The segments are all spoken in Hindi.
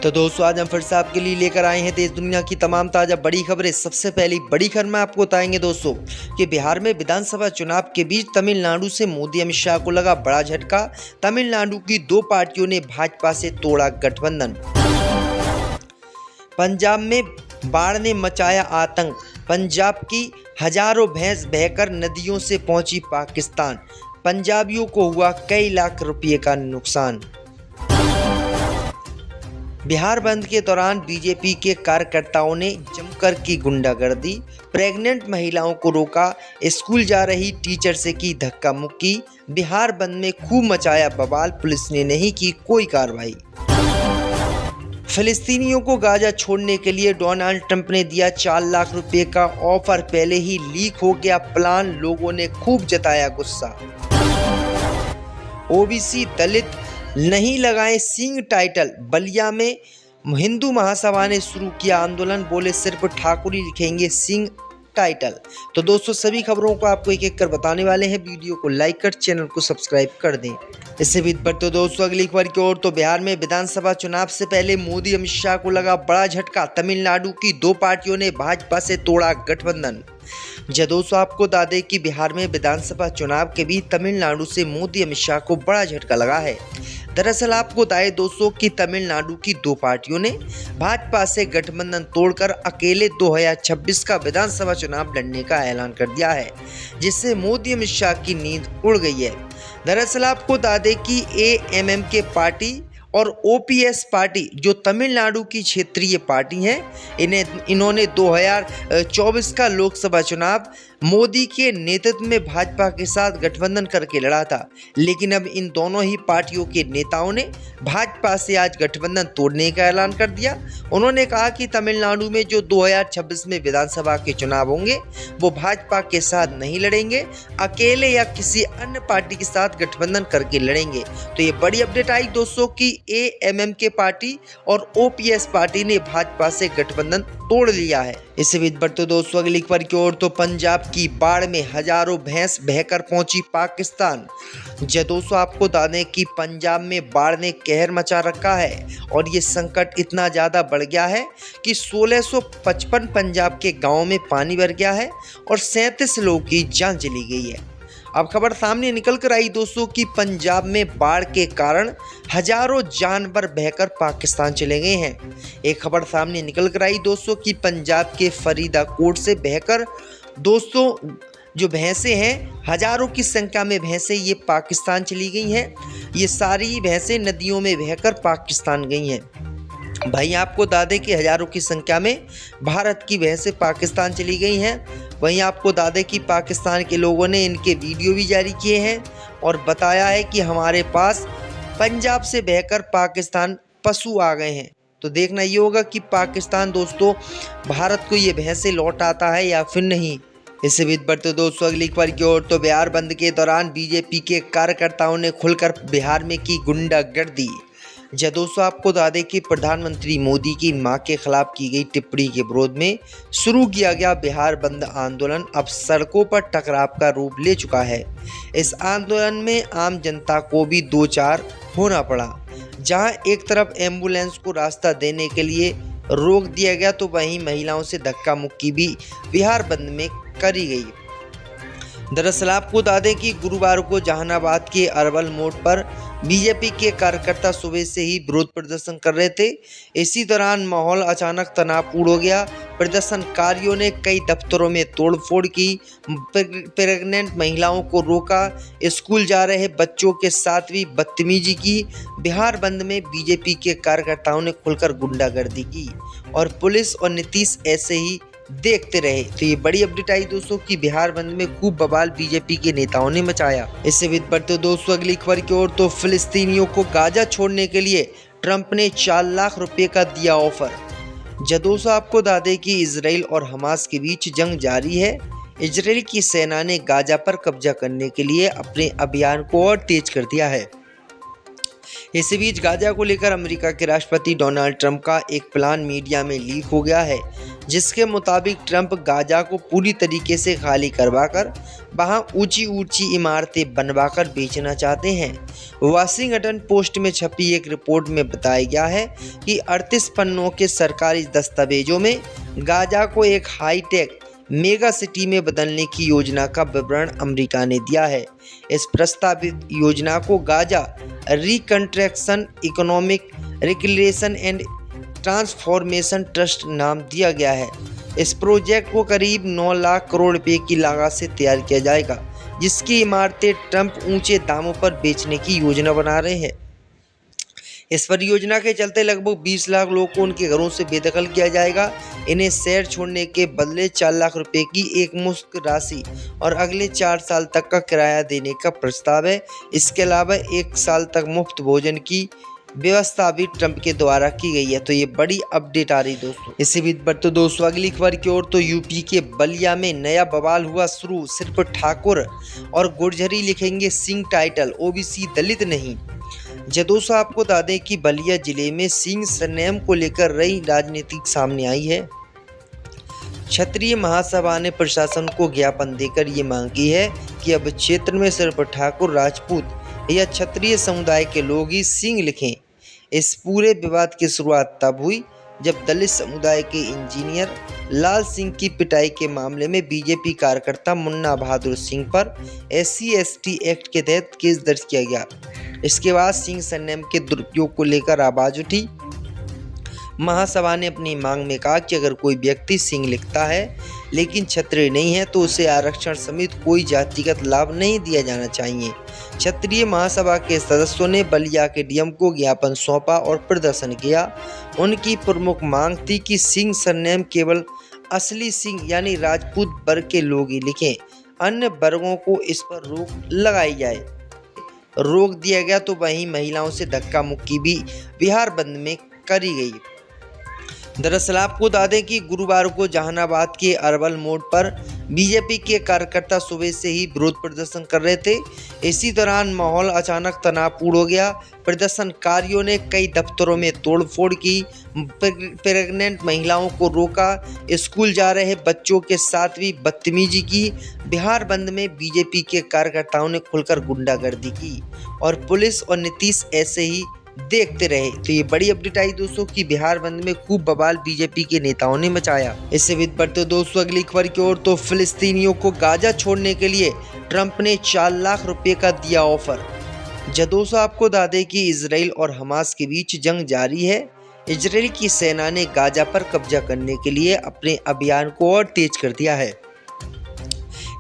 तो दोस्तों आज हम फिर से आपके लिए लेकर आए हैं देश दुनिया की तमाम ताज़ा बड़ी खबरें। सबसे पहली बड़ी खबर में आपको बताएंगे दोस्तों कि बिहार में विधानसभा चुनाव के बीच तमिलनाडु से मोदी अमित शाह को लगा बड़ा झटका। तमिलनाडु की दो पार्टियों ने भाजपा से तोड़ा गठबंधन। पंजाब में बाढ़ ने मचाया आतंक। पंजाब की हजारों भैंस बहकर नदियों से पहुंची पाकिस्तान। पंजाबियों को हुआ कई लाख रुपए का नुकसान। बिहार बंद के दौरान बीजेपी के कार्यकर्ताओं ने जमकर की गुंडागर्दी। प्रेग्नेंट महिलाओं को रोका, स्कूल जा रही टीचर से की धक्का मुक्की। बिहार बंद में खूब मचाया बवाल, पुलिस ने नहीं की कोई कार्रवाई। फिलिस्तीनियों को गाजा छोड़ने के लिए डोनाल्ड ट्रंप ने दिया 4 लाख रुपए का ऑफर। पहले ही लीक हो गया प्लान, लोगों ने खूब जताया गुस्सा। ओबीसी दलित नहीं लगाए सिंह टाइटल। बलिया में हिंदू महासभा ने शुरू किया आंदोलन, बोले सिर्फ ठाकुर ही लिखेंगे सिंह टाइटल। तो दोस्तों सभी खबरों को आपको एक एक कर बताने वाले हैं। वीडियो को लाइक कर चैनल को सब्सक्राइब कर दें। इससे भी बढ़ते दोस्तों अगली खबर की ओर। तो बिहार में विधानसभा चुनाव से पहले मोदी अमित शाह को लगा बड़ा झटका। तमिलनाडु की दो पार्टियों ने भाजपा से तोड़ा गठबंधन। दोस्तों आपको बता दें कि बिहार में विधानसभा चुनाव के बीच तमिलनाडु से मोदी अमित शाह को बड़ा झटका लगा है। दरअसल आपको बताएं दोस्तों कि तमिलनाडु की दो पार्टियों ने भाजपा से गठबंधन तोड़कर अकेले 2026 का विधानसभा चुनाव लड़ने का ऐलान कर दिया है, जिससे मोदी अमित शाह की नींद उड़ गई है। दरअसल आपको बता दें कि एएमएमके पार्टी और ओपीएस पार्टी जो तमिलनाडु की क्षेत्रीय पार्टी हैं, इन्होंने 2024 का लोकसभा चुनाव मोदी के नेतृत्व में भाजपा के साथ गठबंधन करके लड़ा था। लेकिन अब इन दोनों ही पार्टियों के नेताओं ने भाजपा से आज गठबंधन तोड़ने का ऐलान कर दिया। उन्होंने कहा कि तमिलनाडु में जो 2026 में विधानसभा के चुनाव होंगे वो भाजपा के साथ नहीं लड़ेंगे, अकेले या किसी अन्य पार्टी के साथ गठबंधन करके लड़ेंगे। तो ये बड़ी अपडेट आई दोस्तों की एएमएमके पार्टी और ओपीएस पार्टी ने भाजपा से गठबंधन तोड़ लिया है। इससे भी बढ़ते दोस्तों अगली खबर की ओर। तो पंजाब की बाढ़ में हजारों भैंस बहकर पहुंची पाकिस्तान। दोस्तों आपको बता दें कि पंजाब में बाढ़ ने कहर मचा रखा है और ये संकट इतना ज़्यादा बढ़ गया है कि 1655 पंजाब के गाँव में पानी भर गया है और 37 लोगों की जान चली गई है। अब खबर सामने निकल कर आई दोस्तों कि पंजाब में बाढ़ के कारण हजारों जानवर बहकर पाकिस्तान चले गए हैं। एक खबर सामने निकल कर आई दोस्तों कि पंजाब के फरीदाकोट से बहकर दोस्तों जो भैंसें हैं, हजारों की संख्या में भैंसें ये पाकिस्तान चली गई हैं। ये सारी भैंसें नदियों में बहकर पाकिस्तान गई हैं। भाई आपको बता दें कि हजारों की संख्या में भारत की भैंसें पाकिस्तान चली गई हैं। वहीं आपको बता दें कि पाकिस्तान के लोगों ने इनके वीडियो भी जारी किए हैं और बताया है कि हमारे पास पंजाब से बहकर पाकिस्तान पशु आ गए हैं। तो देखना ये होगा कि पाकिस्तान दोस्तों भारत को ये भैंसें लौटाता है या फिर नहीं। इससे भी बढ़ते दोस्तों अगली खबर की ओर। तो बिहार बंद के दौरान बीजेपी के कार्यकर्ताओं ने खुलकर बिहार में की गुंडागर्दी। दोस्तों आपको बता दें कि प्रधानमंत्री मोदी की मां के खिलाफ की गई टिप्पणी के विरोध में शुरू किया गया बिहार बंद आंदोलन अब सड़कों पर टकराव का रूप ले चुका है। इस आंदोलन में आम जनता को भी दो चार होना पड़ा। जहां एक तरफ एम्बुलेंस को रास्ता देने के लिए रोक दिया गया, तो वहीं महिलाओं से धक्का मुक्की भी बिहार बंद में करी गई। दरअसल आपको बता दें कि गुरुवार को जहानाबाद के अरवल मोड़ पर बीजेपी के कार्यकर्ता सुबह से ही विरोध प्रदर्शन कर रहे थे। इसी दौरान माहौल अचानक तनावपूर्ण हो गया। प्रदर्शनकारियों ने कई दफ्तरों में तोड़फोड़ की, प्रेग्नेंट महिलाओं को रोका, स्कूल जा रहे बच्चों के साथ भी बदतमीजी की। बिहार बंद में बीजेपी के कार्यकर्ताओं ने खुलकर गुंडागर्दी की और पुलिस और नीतीश ऐसे ही देखते रहे। तो ये बड़ी अपडेट आई दोस्तों कि बिहार बंद में खूब बवाल बीजेपी के नेताओं ने मचाया। इससे भी बढ़ते दोस्तों अगली खबर की ओर। तो फिलिस्तीनियों को गाजा छोड़ने के लिए ट्रंप ने 4 लाख रुपए का दिया ऑफर। दोस्तों आपको बता दें कि इजराइल और हमास के बीच जंग जारी है। इजराइल की सेना ने गाजा पर कब्जा करने के लिए अपने अभियान को और तेज कर दिया है। इसी बीच गाजा को लेकर अमेरिका के राष्ट्रपति डोनाल्ड ट्रंप का एक प्लान मीडिया में लीक हो गया है, जिसके मुताबिक ट्रंप गाजा को पूरी तरीके से खाली करवाकर वहां ऊंची ऊंची इमारतें बनवाकर बेचना चाहते हैं। वाशिंगटन पोस्ट में छपी एक रिपोर्ट में बताया गया है कि 38 पन्नों के सरकारी दस्तावेजों में गाजा को एक हाईटेक मेगा सिटी में बदलने की योजना का विवरण अमेरिका ने दिया है। इस प्रस्तावित योजना को गाजा रिकंस्ट्रक्शन इकोनॉमिक रिकलेशन एंड ट्रांसफॉर्मेशन ट्रस्ट नाम दिया गया है। इस प्रोजेक्ट को करीब 9 लाख करोड़ रुपए की लागत से तैयार किया जाएगा, जिसकी इमारतें ट्रंप ऊंचे दामों पर बेचने की योजना बना रहे हैं। इस परियोजना के चलते लगभग 20 लाख लोगों को उनके घरों से बेदखल किया जाएगा। इन्हें शहर छोड़ने के बदले 4 लाख रुपए की एक मुश्त राशि और अगले 4 साल तक का किराया देने का प्रस्ताव है। इसके अलावा 1 साल तक मुफ्त भोजन की व्यवस्था भी ट्रंप के द्वारा की गई है। तो ये बड़ी अपडेट आ रही दोस्तों। इसी बीच पर तो दोस्तों अगली खबर की ओर तो यूपी के बलिया में नया बवाल हुआ शुरू। सिर्फ ठाकुर और गुर्जरी लिखेंगे सिंह टाइटल, ओबीसी दलित नहीं। दोस्तों आपको बता दें कि बलिया जिले में सिंह सरनेम को लेकर नई राजनीति सामने आई है। क्षत्रिय महासभा ने प्रशासन को ज्ञापन देकर ये मांग की है कि अब क्षेत्र में सिर्फ ठाकुर, राजपूत या क्षत्रिय समुदाय के लोग ही सिंह लिखें। इस पूरे विवाद की शुरुआत तब हुई जब दलित समुदाय के इंजीनियर लाल सिंह की पिटाई के मामले में बीजेपी कार्यकर्ता मुन्ना बहादुर सिंह पर SC/ST एक्ट के तहत केस दर्ज किया गया। इसके बाद सिंह सरनेम के दुरुपयोग को लेकर आवाज उठी। महासभा ने अपनी मांग में कहा कि अगर कोई व्यक्ति सिंह लिखता है लेकिन क्षत्रिय नहीं है तो उसे आरक्षण समेत कोई जातिगत लाभ नहीं दिया जाना चाहिए। क्षत्रिय महासभा के सदस्यों ने बलिया के डीएम को ज्ञापन सौंपा और प्रदर्शन किया। उनकी प्रमुख मांग थी कि सिंह सरनेम केवल असली सिंह यानी राजपूत वर्ग के लोग ही लिखें, अन्य वर्गों को इस पर रोक लगाई जाए। रोक दिया गया तो वहीं महिलाओं से धक्का मुक्की भी बिहार बंद में करी गई। दरअसल आपको बता दें कि गुरुवार को जहानाबाद के अरवल मोड़ पर बीजेपी के कार्यकर्ता सुबह से ही विरोध प्रदर्शन कर रहे थे। इसी दौरान माहौल अचानक तनावपूर्ण हो गया। प्रदर्शनकारियों ने कई दफ्तरों में तोड़फोड़ की, प्रेग्नेंट महिलाओं को रोका, स्कूल जा रहे बच्चों के साथ भी बदतमीजी की। बिहार बंद में बीजेपी के कार्यकर्ताओं ने खुलकर गुंडागर्दी की और पुलिस और नीतीश ऐसे ही देखते रहे। तो ये बड़ी अपडेट आई दोस्तों कि बिहार बंद में खूब बवाल बीजेपी के नेताओं ने मचाया। इससे भी बढ़ते दोस्तों अगली खबर की ओर तो फिलिस्तीनियों को गाजा छोड़ने के लिए ट्रंप ने 4 लाख रुपए का दिया ऑफर। दोस्तों आपको बता दें कि इजराइल और हमास के बीच जंग जारी है। इजराइल की सेना ने गाजा पर कब्जा करने के लिए अपने अभियान को और तेज कर दिया है।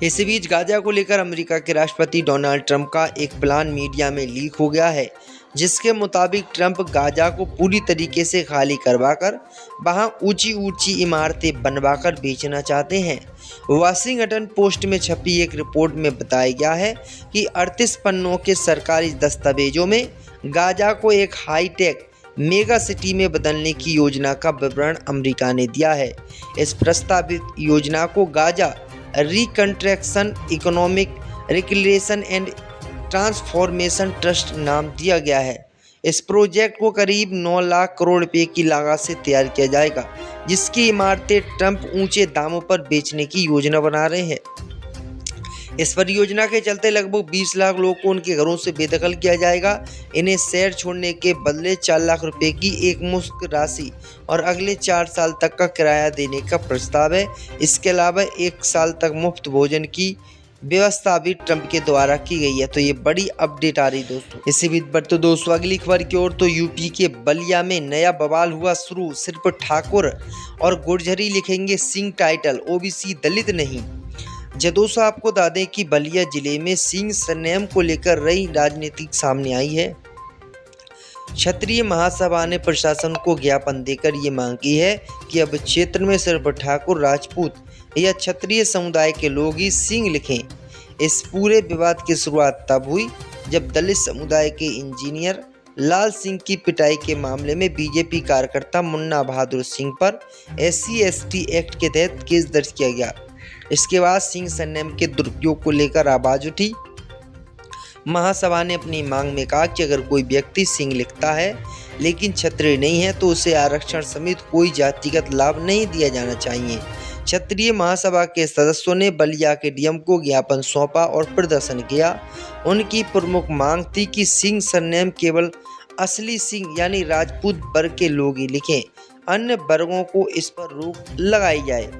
इसी बीच गाजा को लेकर अमेरिका के राष्ट्रपति डोनाल्ड ट्रंप का एक प्लान मीडिया में लीक हो गया है, जिसके मुताबिक ट्रंप गाजा को पूरी तरीके से खाली करवाकर वहां ऊंची ऊंची इमारतें बनवाकर बेचना चाहते हैं। वाशिंगटन पोस्ट में छपी एक रिपोर्ट में बताया गया है कि 38 पन्नों के सरकारी दस्तावेजों में गाजा को एक हाईटेक मेगा सिटी में बदलने की योजना का विवरण अमेरिका ने दिया है। इस प्रस्तावित योजना को गाजा रिकंस्ट्रक्शन इकोनॉमिक रिकलेशन एंड ट्रांसफॉर्मेशन ट्रस्ट नाम दिया गया है। इस प्रोजेक्ट को करीब 9 लाख करोड़ रुपए की लागत से तैयार किया जाएगा, जिसकी इमारतें ट्रंप ऊंचे दामों पर बेचने की योजना बना रहे हैं। इस परियोजना के चलते लगभग 20 लाख लोगों को उनके घरों से बेदखल किया जाएगा। इन्हें शहर छोड़ने के बदले 4 लाख रुपए की एक मुश्त राशि और अगले 4 साल तक का किराया देने का प्रस्ताव है। इसके अलावा 1 साल तक मुफ्त भोजन की व्यवस्था भी ट्रंप के द्वारा की गई है। तो ये बड़ी अपडेट आ रही दोस्तों। इसी बीच पर तो दोस्तों अगली खबर की ओर तो यूपी के बलिया में नया बवाल हुआ शुरू। सिर्फ ठाकुर और गुर्जरी लिखेंगे सिंह टाइटल, ओबीसी दलित नहीं। दोस्तों आपको बता दें कि बलिया जिले में सिंह सरनेम को लेकर नई राजनीति सामने आई है। क्षत्रिय महासभा ने प्रशासन को ज्ञापन देकर ये मांग की है कि अब क्षेत्र में सिर्फ ठाकुर, राजपूत या क्षत्रिय समुदाय के लोग ही सिंह लिखें। इस पूरे विवाद की शुरुआत तब हुई जब दलित समुदाय के इंजीनियर लाल सिंह की पिटाई के मामले में बीजेपी कार्यकर्ता मुन्ना बहादुर सिंह पर SC/ST एक्ट के तहत केस दर्ज किया गया। इसके बाद सिंह सरनेम के दुरुपयोग को लेकर आवाज उठी। महासभा ने अपनी मांग में कहा कि अगर कोई व्यक्ति सिंह लिखता है लेकिन क्षत्रिय नहीं है तो उसे आरक्षण समेत कोई जातिगत लाभ नहीं दिया जाना चाहिए। क्षत्रिय महासभा के सदस्यों ने बलिया के डीएम को ज्ञापन सौंपा और प्रदर्शन किया। उनकी प्रमुख मांग थी कि सिंह सरनेम केवल असली सिंह यानी राजपूत वर्ग के लोग ही लिखें, अन्य वर्गों को इस पर रोक लगाई जाए।